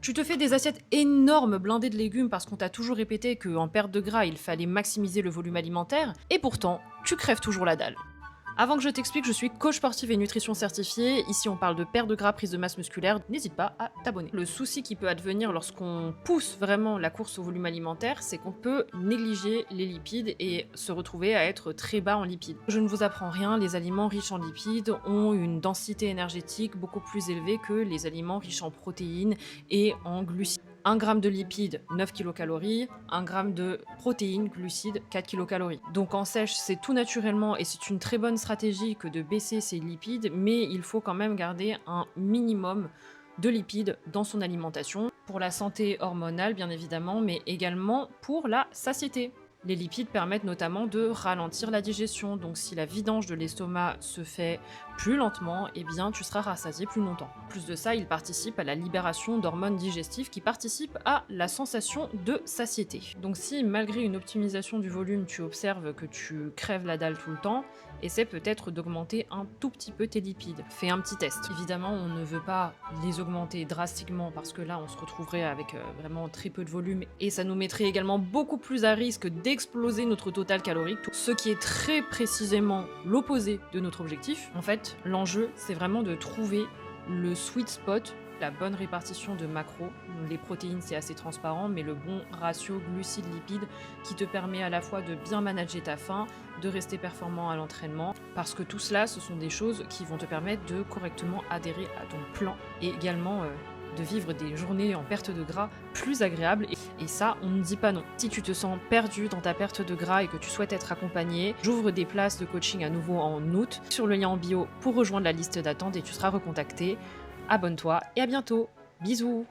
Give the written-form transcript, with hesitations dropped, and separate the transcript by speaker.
Speaker 1: Tu te fais des assiettes énormes blindées de légumes parce qu'on t'a toujours répété qu'en perte de gras, il fallait maximiser le volume alimentaire, et pourtant, tu crèves toujours la dalle. Avant que je t'explique, je suis coach sportive et nutrition certifiée. Ici, on parle de perte de gras, prise de masse musculaire. N'hésite pas à t'abonner. Le souci qui peut advenir lorsqu'on pousse vraiment la course au volume alimentaire, c'est qu'on peut négliger les lipides et se retrouver à être très bas en lipides. Je ne vous apprends rien, les aliments riches en lipides ont une densité énergétique beaucoup plus élevée que les aliments riches en protéines et en glucides. 1 gramme de lipides, 9 kilocalories, 1 gramme de protéines, glucides, 4 kilocalories. Donc en sèche, c'est tout naturellement et c'est une très bonne stratégie que de baisser ses lipides, mais il faut quand même garder un minimum de lipides dans son alimentation, pour la santé hormonale bien évidemment, mais également pour la satiété. Les lipides permettent notamment de ralentir la digestion, donc si la vidange de l'estomac se fait plus lentement, eh bien tu seras rassasié plus longtemps. En plus de ça, ils participent à la libération d'hormones digestives qui participent à la sensation de satiété. Donc si malgré une optimisation du volume, tu observes que tu crèves la dalle tout le temps, essaie peut-être d'augmenter un tout petit peu tes lipides. Fais un petit test. Évidemment, on ne veut pas les augmenter drastiquement parce que là, on se retrouverait avec vraiment très peu de volume et ça nous mettrait également beaucoup plus à risque d'exploser notre total calorique, ce qui est très précisément l'opposé de notre objectif. En fait, l'enjeu, c'est vraiment de trouver le sweet spot, la bonne répartition de macros. Les protéines, c'est assez transparent, mais le bon ratio glucides-lipides qui te permet à la fois de bien manager ta faim, de rester performant à l'entraînement, parce que tout cela, ce sont des choses qui vont te permettre de correctement adhérer à ton plan et également de vivre des journées en perte de gras plus agréables. Et ça, on ne dit pas non. Si tu te sens perdu dans ta perte de gras et que tu souhaites être accompagné, j'ouvre des places de coaching à nouveau en août sur le lien en bio pour rejoindre la liste d'attente et tu seras recontacté. Abonne-toi et à bientôt. Bisous!